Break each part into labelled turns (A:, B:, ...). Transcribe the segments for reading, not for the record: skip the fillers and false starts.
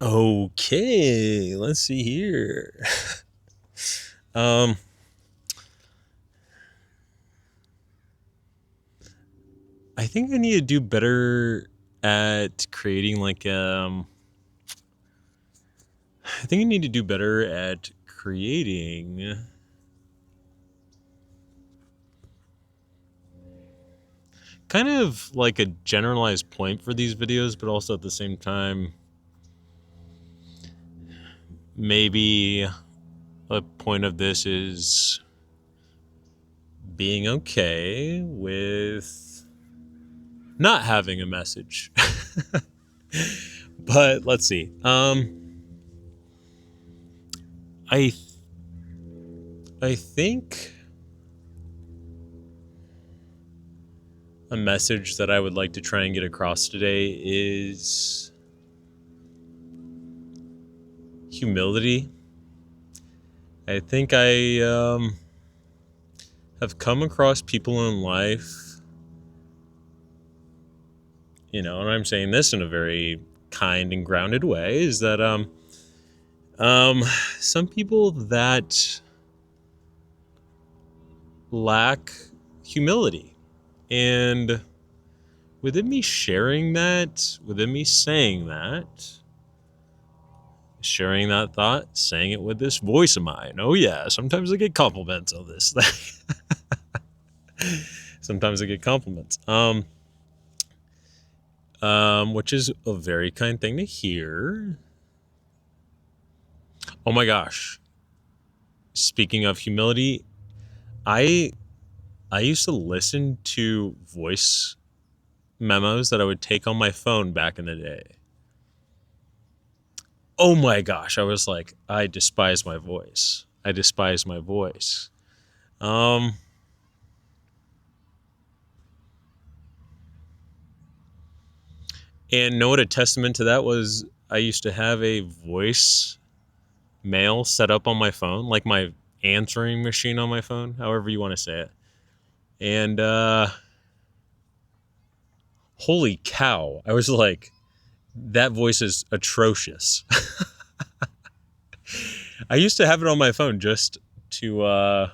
A: Okay, let's see here. um, I think I need to do better at creating I think I need to do better at creating kind of like a generalized point for these videos, but also at the same time, maybe a point of this is being okay with not having a message. But let's see. I I think a message that I would like to try and get across today is humility. I think I have come across people in life, and I'm saying this in a very kind and grounded way, is that um, some people that lack humility. And within me sharing that, within me saying that, sharing that thought, saying it with this voice of mine. Oh yeah, sometimes I get compliments on this thing. Sometimes I get compliments. Which is a very kind thing to hear. Oh my gosh. Speaking of humility, I I used to listen to voice memos that I would take on my phone back in the day. Oh my gosh, I was like, I despise my voice. I despise my voice. Um and know what a testament to that was? I used to have a voice mail set up on my phone, like my answering machine on my phone, however you want to say it. And holy cow, I was like, that voice is atrocious. I used to have it on my phone just to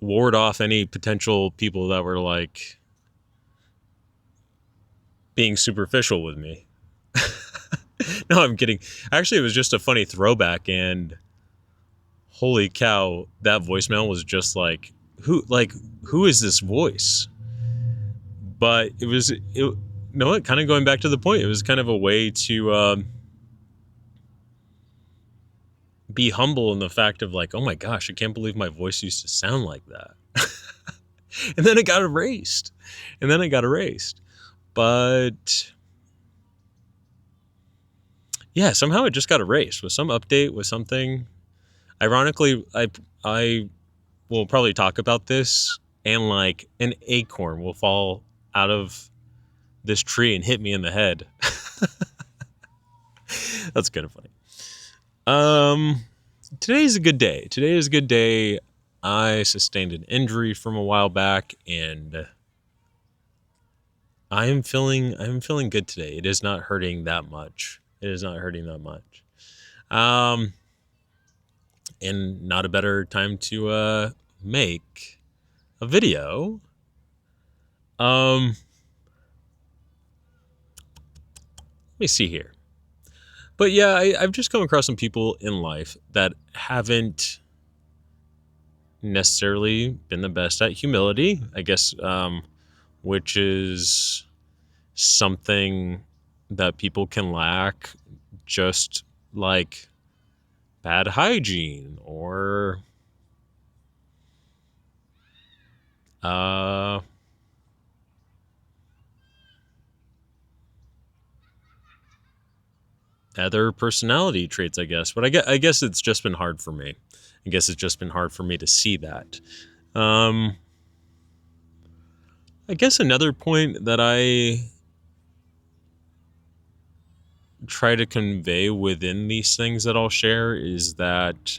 A: ward off any potential people that were like being superficial with me. No, I'm kidding. Actually, it was just a funny throwback, and holy cow, that voicemail was just who is this voice? But it was no, it kind of going back to the point. It was kind of a way to be humble in the fact of like, oh my gosh, I can't believe my voice used to sound like that. And then it got erased. But yeah, somehow it just got erased with some update, with something. Ironically, I will probably talk about this, and like an acorn will fall out of this tree and hit me in the head. That's kind of funny. Um, Today's a good day. Today is a good day. I sustained an injury from a while back, and I am feeling good today. It is not hurting that much. It is not hurting that much. Um, and not a better time to make a video. Let me see here. But yeah, I've just come across some people in life that haven't necessarily been the best at humility, I guess, which is something that people can lack, just like bad hygiene or uh, other personality traits, I guess. But I guess it's just been hard for me. I guess it's just been hard for me to see that. Um, I guess another point that I try to convey within these things that I'll share is that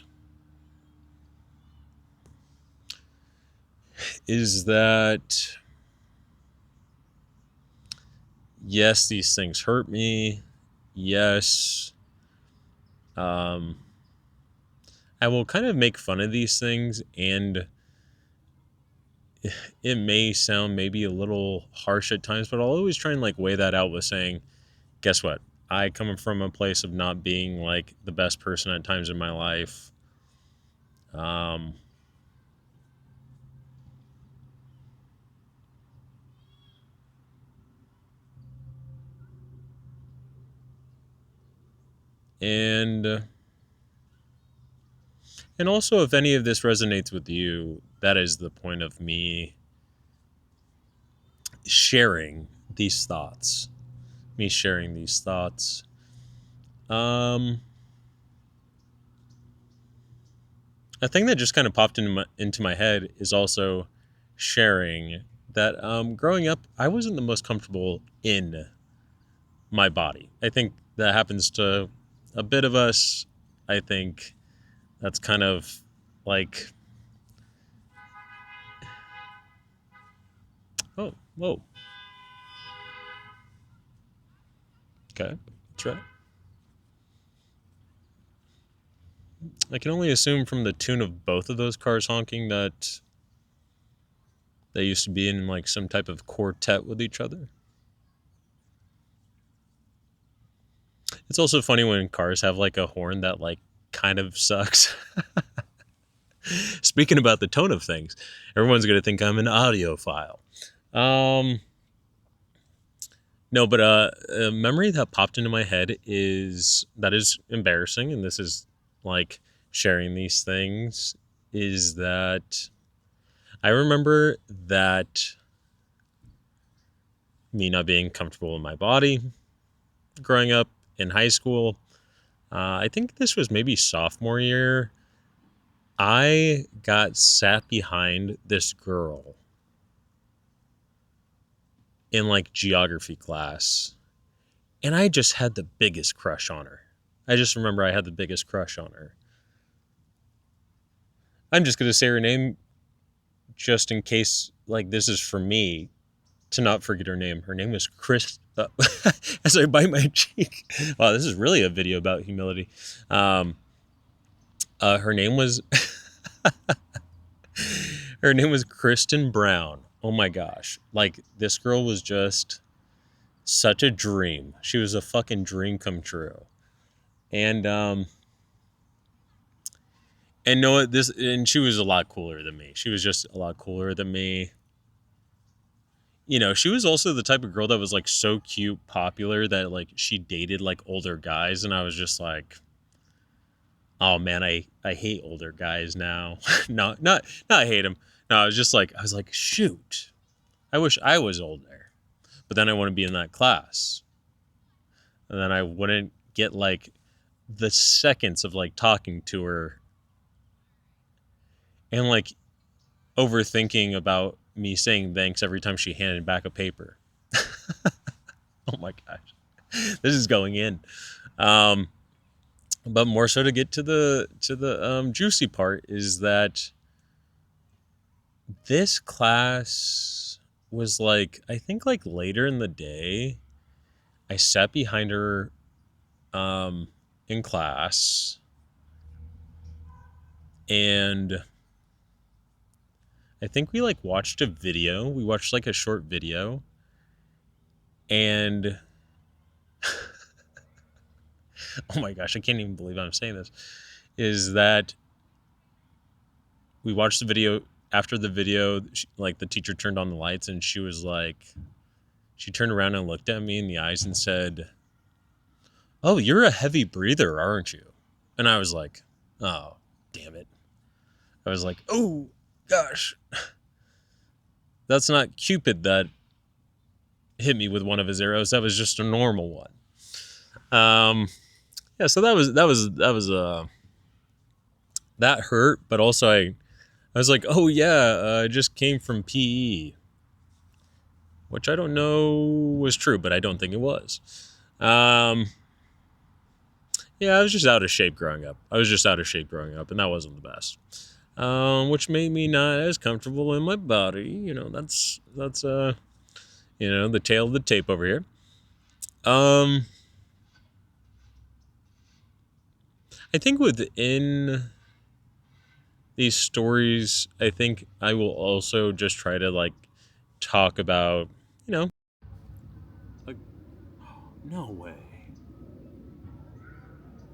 A: yes, these things hurt me. Yes, um, I will kind of make fun of these things, and it may sound maybe a little harsh at times, but I'll always try and like weigh that out with saying, guess what? I come from a place of not being like the best person at times in my life. Um, and and also, if any of this resonates with you, that is the point of me sharing these thoughts. Me sharing these thoughts. Um, a thing that just kind of popped into my head is also sharing that growing up, I wasn't the most comfortable in my body. I think that happens to a bit of us. I think that's kind of like, oh, whoa, okay, that's right. I can only assume from the tune of both of those cars honking that they used to be in like some type of quartet with each other. It's also funny when cars have like a horn that like kind of sucks. Speaking about the tone of things, everyone's gonna think I'm an audiophile. Um, no, but a memory that popped into my head is that is embarrassing, and this is like sharing these things. Is that I remember that me not being comfortable in my body growing up in high school. I think this was maybe sophomore year. I got sat behind this girl in like geography class, and I just had the biggest crush on her. I just remember I had the biggest crush on her. I'm just going to say her name just in case, like, this is for me to not forget her name. Her name was Chris. As I bite my cheek. Wow, this is really a video about humility. Um, her name was her name was Kristen Brown. Oh my gosh. Like, this girl was just such a dream. She was a fucking dream come true. And no, this, and she was a lot cooler than me. She was just a lot cooler than me. You know, she was also the type of girl that was like so cute, popular, that like she dated like older guys, and I was just like, oh man, I hate older guys now. No, not hate them. No, I was like, shoot, I wish I was older, but then I want to be in that class, and then I wouldn't get like the seconds of like talking to her and like overthinking about me saying thanks every time she handed back a paper. Oh my gosh, this is going in. Um, but more so to get to the juicy part is that this class was like, I think like later in the day, I sat behind her um, in class, and I think we like watched a video. We watched like a short video, and oh my gosh, I can't even believe I'm saying this. Is that we watched the video. After the video, like the teacher turned on the lights, and she was like, she turned around and looked at me in the eyes and said, "Oh, you're a heavy breather, aren't you?" And I was like, "Oh, damn it." I was like, "Oh, gosh. That's not Cupid that hit me with one of his arrows. That was just a normal one." Yeah, so that hurt, but also I was like, "Oh yeah, I just came from PE," which I don't know was true, but I don't think it was. Um, yeah, I was just out of shape growing up. I was just out of shape growing up, and that wasn't the best. Which made me not as comfortable in my body. You know, that's the tail of the tape over here. Um, I think within these stories, I think I will also just try to like talk about, you know, like, no way.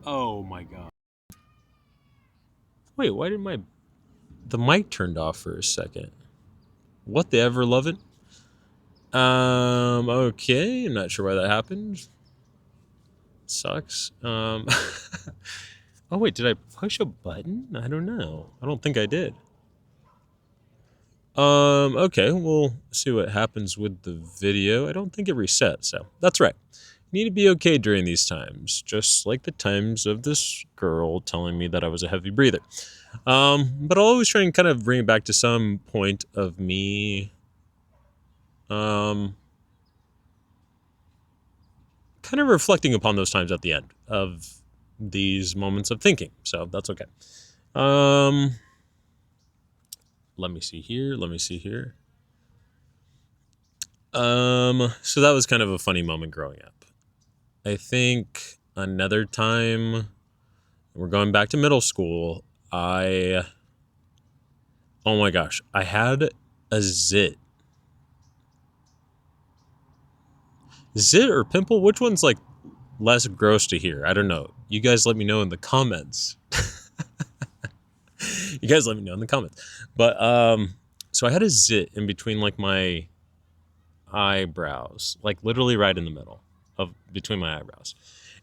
A: Oh my god. Wait, why did my the mic turned off for a second? What the ever loving? Okay, I'm not sure why that happened. Sucks. Oh wait, did I push a button? I don't know. I don't think I did. Okay, we'll see what happens with the video. I don't think it reset, so that's right. You need to be okay during these times, just like the times of this girl telling me that I was a heavy breather. But I'll always try and kind of bring it back to some point of me, um, kind of reflecting upon those times at the end of these moments of thinking. So that's okay. Um, Let me see here. Let me see here. So that was kind of a funny moment growing up. I think another time, we're going back to middle school. Oh my gosh, I had a zit or pimple. Which one's like less gross to hear? I don't know. You guys let me know in the comments. You guys let me know in the comments. But so I had a zit in between like my eyebrows, like literally right in the middle of between my eyebrows.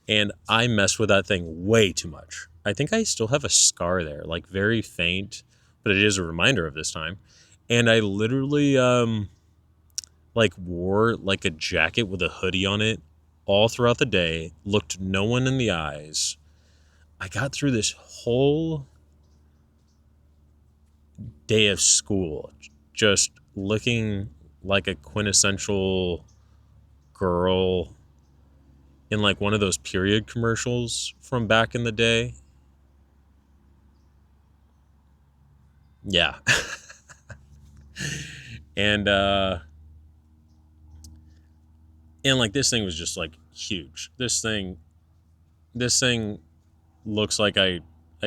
A: And I messed with that thing way too much. I think I still have a scar there, like very faint, but it is a reminder of this time. And I literally like wore like a jacket with a hoodie on it all throughout the day, looked no one in the eyes. I got through this whole day of school just looking like a quintessential girl in like one of those period commercials from back in the day. Yeah. and and like this thing was just like huge. This thing looks like I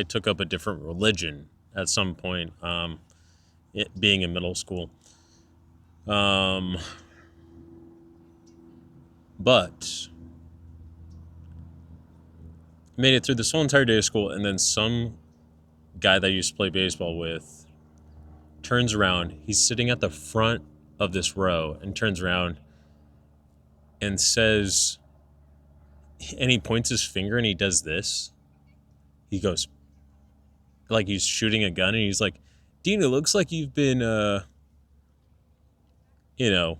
A: took up a different religion at some point, it being in middle school. Um but made it through this whole entire day of school, and then some guy that I used to play baseball with turns around. He's sitting at the front of this row and turns around and says, and he points his finger and he does this. He goes, like he's shooting a gun, and he's like, Dean, it looks like you've been, you know,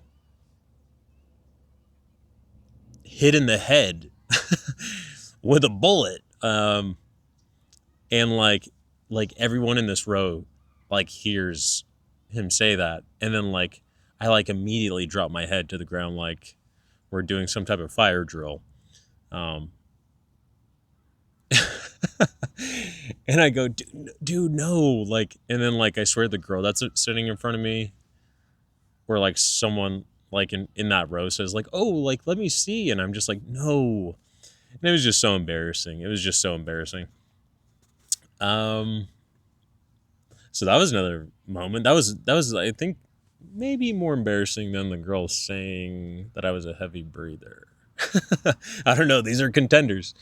A: hit in the head with a bullet. And like everyone in this row, like hears him say that. And then like, I like immediately drop my head to the ground, like we're doing some type of fire drill. Um, and I go, dude, no, like, and then like I swear the girl that's sitting in front of me, or like someone like in that row says like, oh, like let me see, and I'm just like, no, and it was just so embarrassing. It was just so embarrassing. Um, so that was another moment. That was I think maybe more embarrassing than the girl saying that I was a heavy breather. I don't know. These are contenders.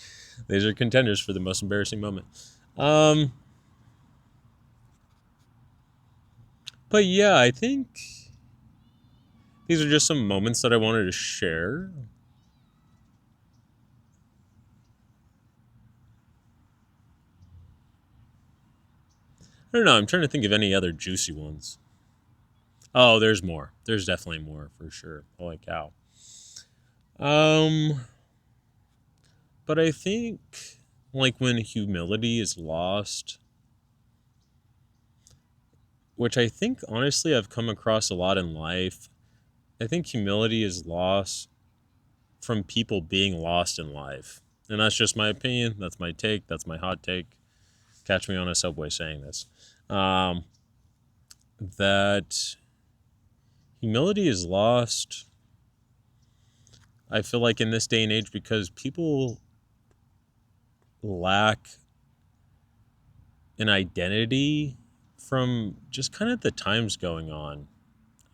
A: These are contenders for the most embarrassing moment. Um, but yeah, I think these are just some moments that I wanted to share. I don't know. I'm trying to think of any other juicy ones. Oh, there's more. There's definitely more for sure. Holy cow. Um, but I think like when humility is lost, which I think honestly I've come across a lot in life. I think humility is lost from people being lost in life. And that's just my opinion. That's my take. That's my hot take. Catch me on a subway saying this. Um, that humility is lost I feel like in this day and age, because people lack an identity from just kind of the times going on.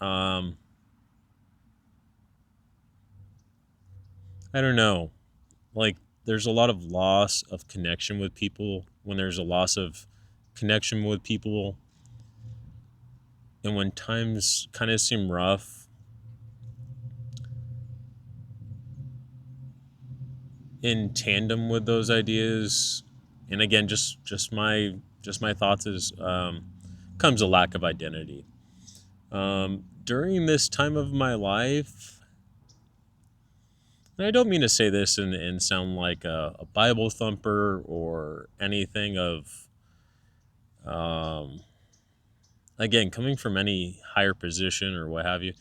A: Um, I don't know. Like, there's a lot of loss of connection with people. When there's a loss of connection with people, and when times kind of seem rough, in tandem with those ideas, and again, just my thoughts is comes a lack of identity. During this time of my life, and I don't mean to say this and sound like a Bible thumper or anything of, um, again, coming from any higher position or what have you.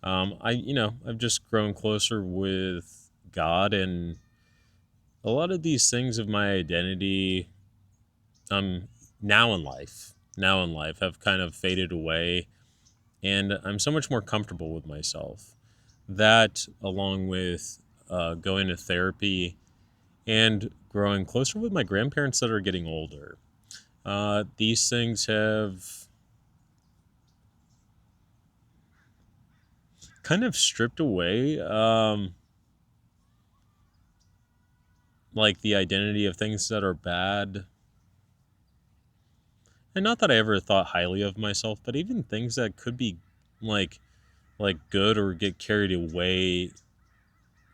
A: I've just grown closer with God, and a lot of these things of my identity, um, now in life, have kind of faded away, and I'm so much more comfortable with myself. That, along with going to therapy and growing closer with my grandparents that are getting older, these things have kind of stripped away, like the identity of things that are bad. And not that I ever thought highly of myself, but even things that could be like good or get carried away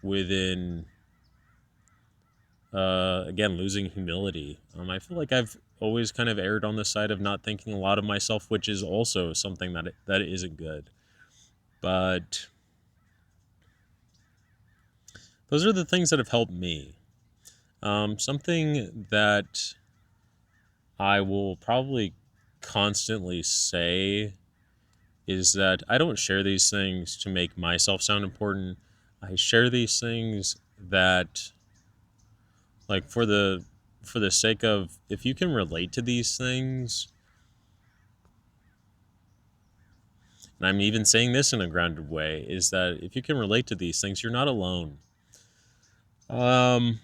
A: within, again, losing humility. I feel like I've always kind of erred on the side of not thinking a lot of myself, which is also something that isn't good. But those are the things that have helped me. Something that I will probably constantly say is that I don't share these things to make myself sound important. I share these things that, like, for the sake of, if you can relate to these things, and I'm even saying this in a grounded way, is that if you can relate to these things, you're not alone. Um,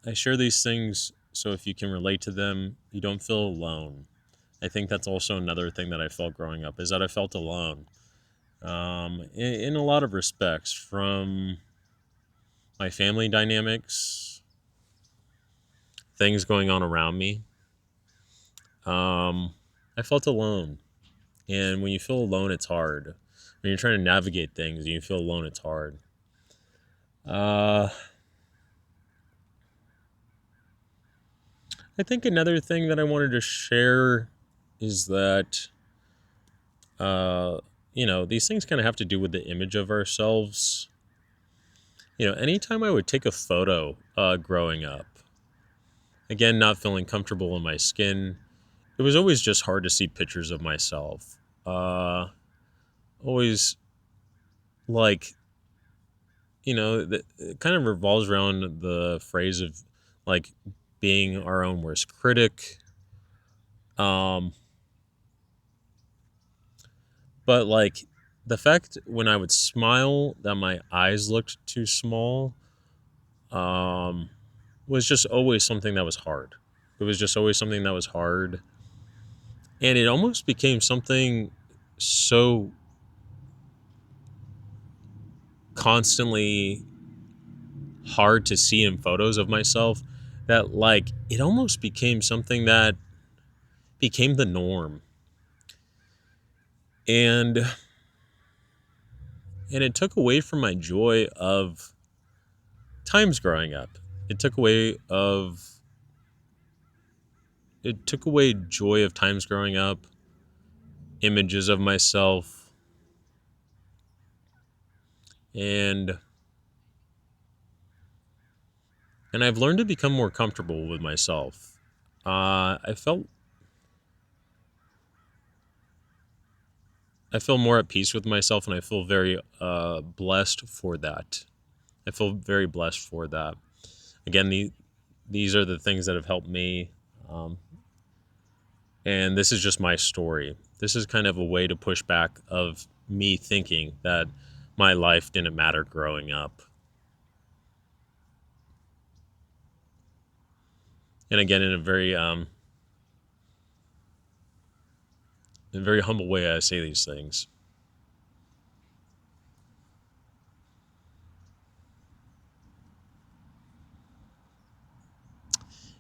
A: I share these things so if you can relate to them, you don't feel alone. I think that's also another thing that I felt growing up, is that I felt alone, in a lot of respects, from my family dynamics, things going on around me. Um, I felt alone. And when you feel alone, it's hard. When you're trying to navigate things and you feel alone, it's hard. Uh, I think another thing that I wanted to share is that, uh, these things kind of have to do with the image of ourselves. Anytime I would take a photo growing up, again, not feeling comfortable in my skin, it was always just hard to see pictures of myself. Always, like, it kind of revolves around the phrase of, like, being our own worst critic. Um, but, like, the fact when I would smile that my eyes looked too small, um, was just always something that was hard. It was just always something that was hard. And it almost became something so constantly hard to see in photos of myself that, like, it almost became something that became the norm. And and it took away from my joy of times growing up. It took away joy of times growing up, images of myself, and I've learned to become more comfortable with myself. I feel more at peace with myself, and I feel very blessed for that. I feel very blessed for that. Again, these are the things that have helped me, um, and this is just my story. This is kind of a way to push back of me thinking that my life didn't matter growing up. And again, in a very humble way, I say these things.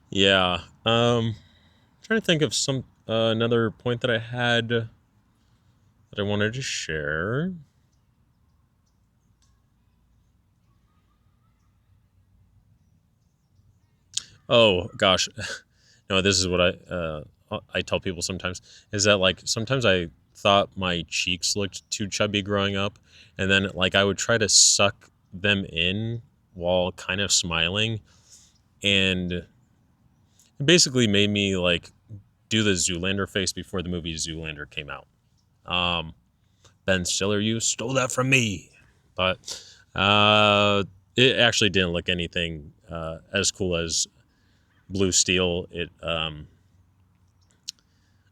A: Yeah. Trying to think of some another point that I had that I wanted to share. Oh gosh, no, this is what I tell people sometimes is that like sometimes I thought my cheeks looked too chubby growing up, and then like I would try to suck them in while kind of smiling, and it basically made me like do the Zoolander face before the movie Zoolander came out. Um, Ben Stiller, you stole that from me, but it actually didn't look anything as cool as Blue Steel. It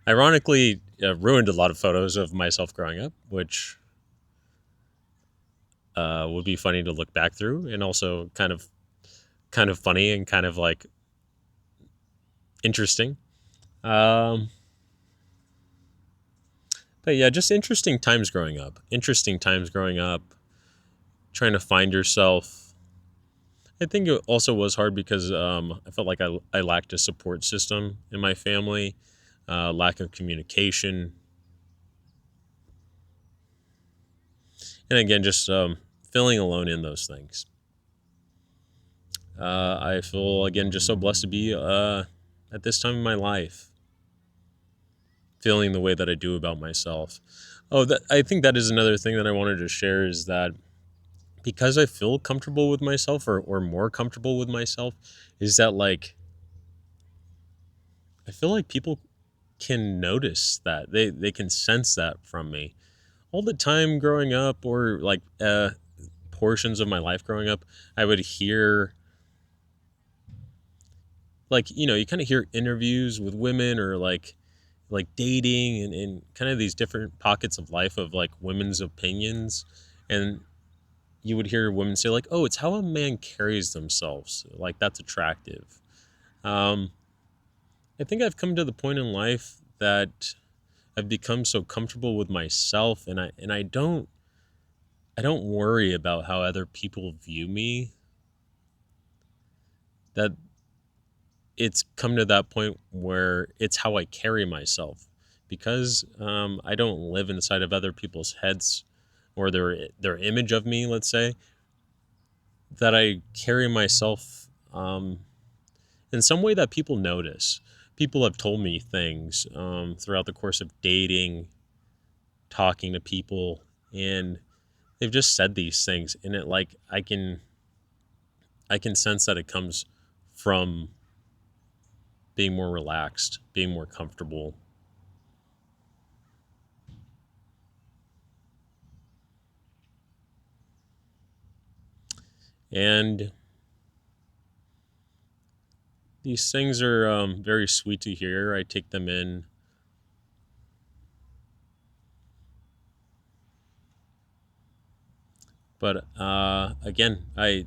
A: ironically ruined a lot of photos of myself growing up, which would be funny to look back through, and also kind of funny and kind of like interesting. Um, but yeah, just interesting times growing up. Interesting times growing up, trying to find yourself. I think it also was hard because I felt like I lacked a support system in my family, lack of communication, and again, just feeling alone in those things. I feel again just so blessed to be at this time in my life, feeling the way that I do about myself. Oh, that I think that is another thing that I wanted to share is that because I feel comfortable with myself or more comfortable with myself, is that like I feel like people can notice that they can sense that from me all the time growing up or like portions of my life growing up. I would hear like you kind of hear interviews with women or like dating and kind of these different pockets of life of like women's opinions, and you would hear women say like, oh, it's how a man carries themselves, like that's attractive. um I think I've come to the point in life that I've become so comfortable with myself, and I don't worry about how other people view me, that it's come to that point where it's how I carry myself, because I don't live inside of other people's heads or their image of me. Let's say that I carry myself in some way that people notice. People have told me things throughout the course of dating, talking to people, and they've just said these things, and it like I can sense that it comes from being more relaxed, being more comfortable. And these things are very sweet to hear. I take them in. But again, I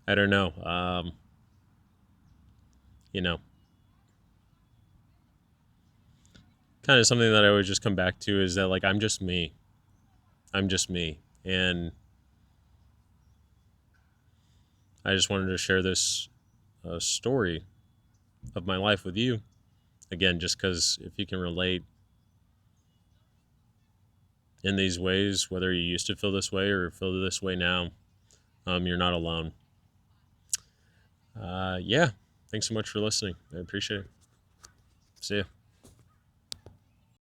A: don't know. You know, kind of something that I always just come back to is that like I'm just me. I'm just me, and I just wanted to share this story of my life with you. Again, just because if you can relate in these ways, whether you used to feel this way or feel this way now, you're not alone. Yeah. Thanks so much for listening. I appreciate it. See ya.